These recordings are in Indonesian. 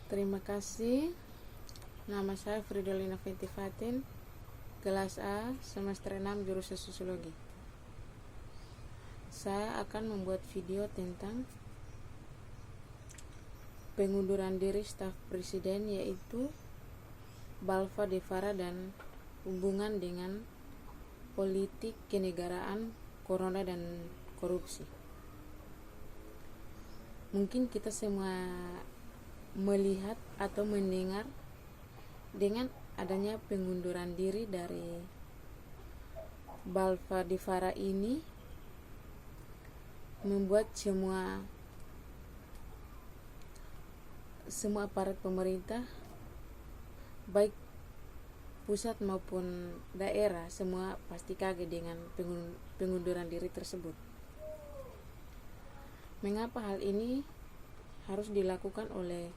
Terima kasih. Nama saya Fridolina Fenty Fatin, kelas A, semester 6, jurusan Sosiologi. Saya akan membuat video tentang pengunduran diri staf presiden, yaitu Balfa Devara dan hubungan dengan politik kenegaraan, corona, dan korupsi. Mungkin kita semua melihat atau mendengar dengan adanya pengunduran diri dari Balfa Devara ini membuat semua aparat pemerintah, baik pusat maupun daerah, semua pasti kaget dengan pengunduran diri tersebut. Mengapa hal ini harus dilakukan oleh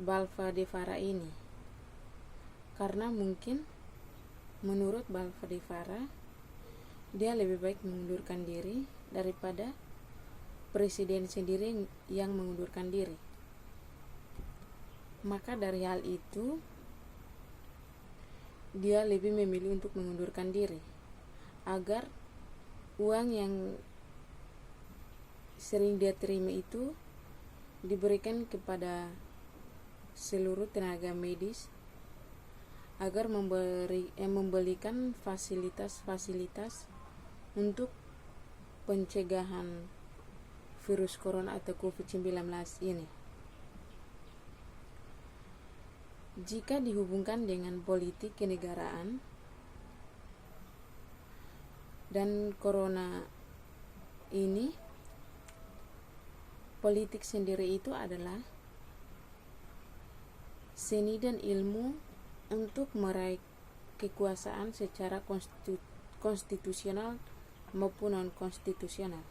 Balfa Devara ini? Karena mungkin menurut Balfa Devara, dia lebih baik mengundurkan diri daripada presiden sendiri yang mengundurkan diri. Maka dari hal itu, dia lebih memilih untuk mengundurkan diri agar uang yang sering dia terima itu diberikan kepada seluruh tenaga medis agar membelikan fasilitas-fasilitas untuk pencegahan virus corona atau COVID-19 ini. Jika dihubungkan dengan politik kenegaraan dan corona ini, politik sendiri itu adalah seni dan ilmu untuk meraih kekuasaan secara konstitusional maupun non-konstitusional.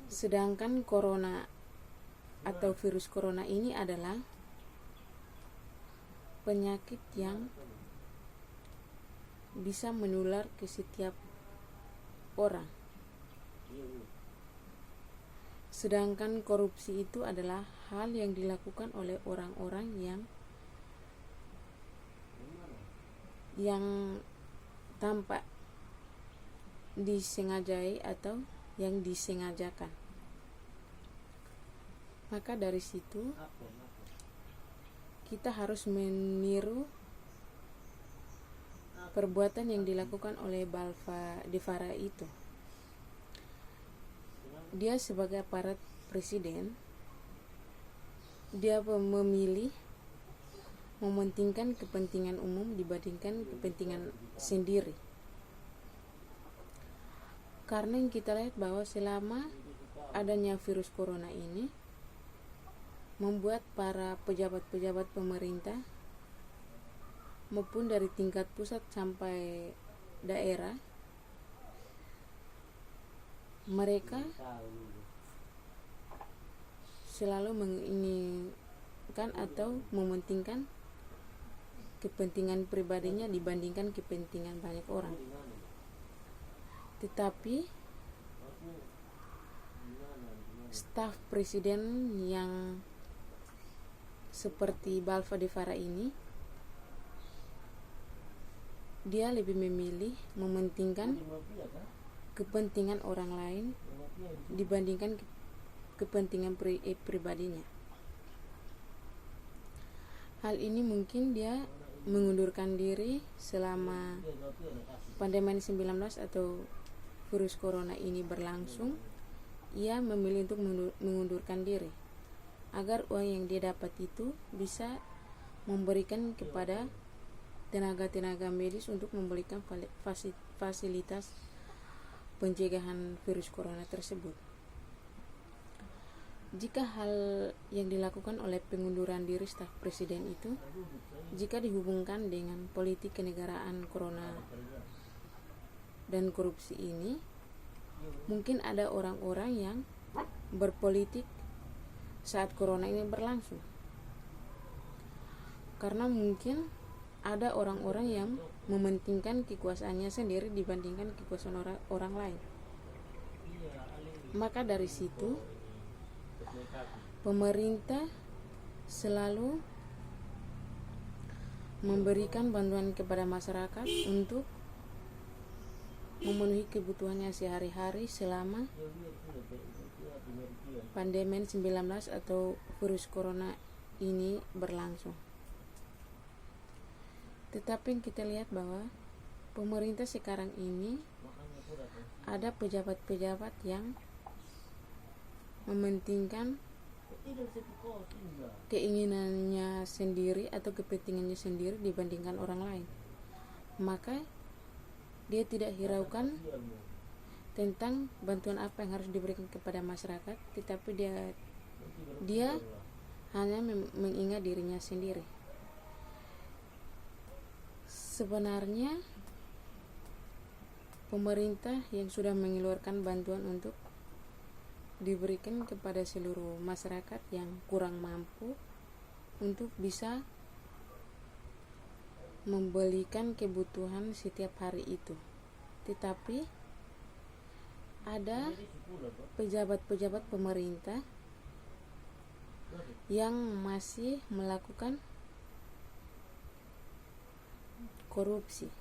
Sedangkan corona atau virus corona ini adalah penyakit yang bisa menular ke setiap orang. Sedangkan korupsi itu adalah hal yang dilakukan oleh orang-orang yang tampak disengajai atau yang disengajakan. Maka dari situ kita harus meniru perbuatan yang dilakukan oleh Balfa Devara itu. Dia sebagai aparat presiden, dia memilih mementingkan kepentingan umum dibandingkan kepentingan sendiri. Karena yang kita lihat bahwa selama adanya virus corona ini membuat para pejabat-pejabat pemerintah maupun dari tingkat pusat sampai daerah, mereka selalu menginginkan atau mementingkan kepentingan pribadinya dibandingkan kepentingan banyak orang. Tetapi staf presiden yang seperti Balfa Devara ini, dia lebih memilih mementingkan kepentingan orang lain dibandingkan kepentingan pribadinya. Hal ini mungkin dia mengundurkan diri selama pandemi 19 atau virus corona ini berlangsung. Ia memilih untuk mengundurkan diri agar uang yang dia dapat itu bisa memberikan kepada tenaga-tenaga medis untuk memberikan fasilitas pencegahan virus corona tersebut. Jika hal yang dilakukan oleh pengunduran diri staf presiden itu, jika dihubungkan dengan politik kenegaraan corona dan korupsi ini, mungkin ada orang-orang yang berpolitik saat corona ini berlangsung. Karena mungkin ada orang-orang yang mementingkan kekuasaannya sendiri dibandingkan kekuasaan orang lain. Maka dari situ Pemerintah selalu memberikan bantuan kepada masyarakat untuk memenuhi kebutuhannya sehari-hari selama pandemi 19 atau virus corona ini berlangsung. Tetapi kita lihat bahwa pemerintah sekarang ini ada pejabat-pejabat yang mementingkan keinginannya sendiri atau kepentingannya sendiri dibandingkan orang lain. Maka dia tidak hiraukan tentang bantuan apa yang harus diberikan kepada masyarakat, tetapi dia hanya mengingat dirinya sendiri. Sebenarnya pemerintah yang sudah mengeluarkan bantuan untuk diberikan kepada seluruh masyarakat yang kurang mampu untuk bisa membelikan kebutuhan setiap hari itu. Tetapi ada pejabat-pejabat pemerintah yang masih melakukan korupsi.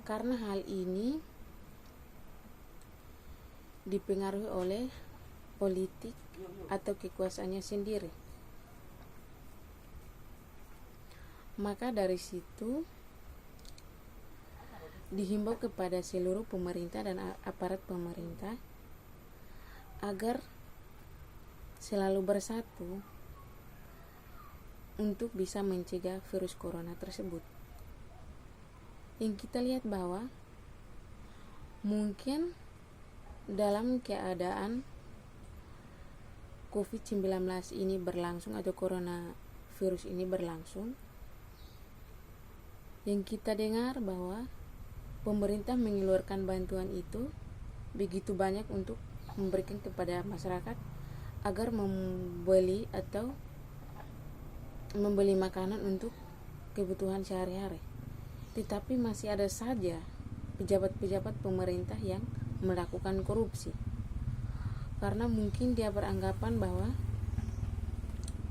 Karena hal ini dipengaruhi oleh politik atau kekuasaannya sendiri. Maka dari situ dihimbau kepada seluruh pemerintah dan aparat pemerintah agar selalu bersatu untuk bisa mencegah virus corona tersebut. Yang kita lihat bahwa mungkin dalam keadaan COVID-19 ini berlangsung atau coronavirus ini berlangsung, yang kita dengar bahwa pemerintah mengeluarkan bantuan itu begitu banyak untuk memberikan kepada masyarakat agar membeli atau membeli makanan untuk kebutuhan sehari-hari. Tetapi masih ada saja pejabat-pejabat pemerintah yang melakukan korupsi, karena mungkin dia beranggapan bahwa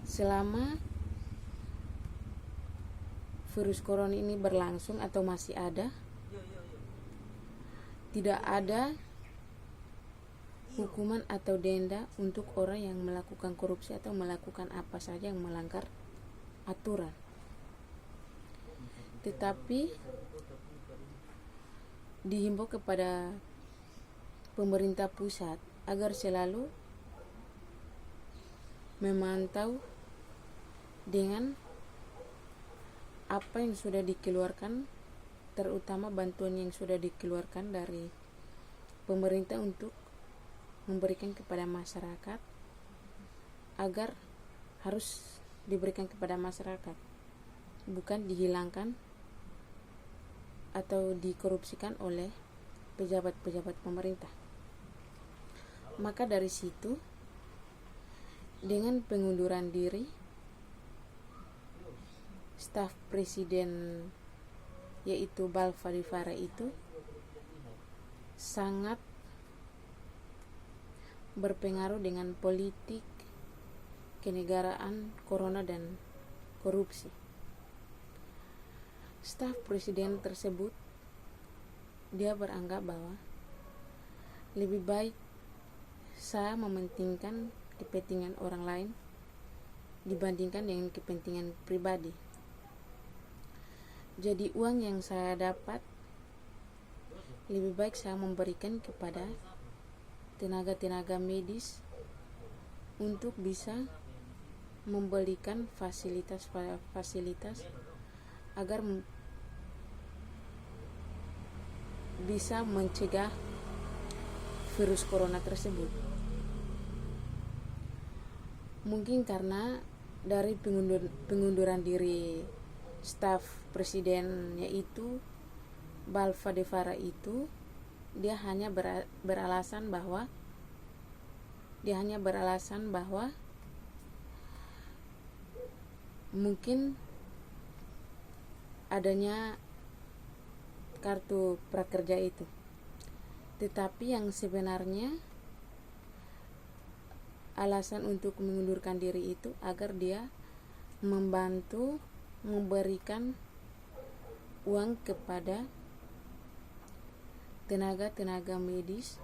selama virus corona ini berlangsung atau masih ada, tidak ada hukuman atau denda untuk orang yang melakukan korupsi atau melakukan apa saja yang melanggar aturan. Tetapi dihimbau kepada pemerintah pusat agar selalu memantau dengan apa yang sudah dikeluarkan, terutama bantuan yang sudah dikeluarkan dari pemerintah untuk memberikan kepada masyarakat, agar harus diberikan kepada masyarakat, bukan dihilangkan atau dikorupsikan oleh pejabat-pejabat pemerintah. Maka dari situ, dengan pengunduran diri staf presiden yaitu Balfadifara itu sangat berpengaruh dengan politik kenegaraan, corona dan korupsi. Staf presiden tersebut dia beranggap bahwa lebih baik saya mementingkan kepentingan orang lain dibandingkan dengan kepentingan pribadi. Jadi uang yang saya dapat lebih baik saya memberikan kepada tenaga-tenaga medis untuk bisa membelikan fasilitas agar bisa mencegah virus corona tersebut. Mungkin karena dari pengunduran diri staf presiden yaitu Balfadifara itu, dia hanya beralasan bahwa mungkin adanya kartu prakerja itu. Tetapi yang sebenarnya alasan untuk mengundurkan diri itu agar dia membantu memberikan uang kepada tenaga-tenaga medis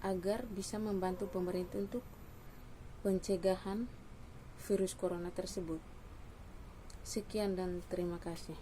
agar bisa membantu pemerintah untuk pencegahan virus corona tersebut. Sekian dan terima kasih.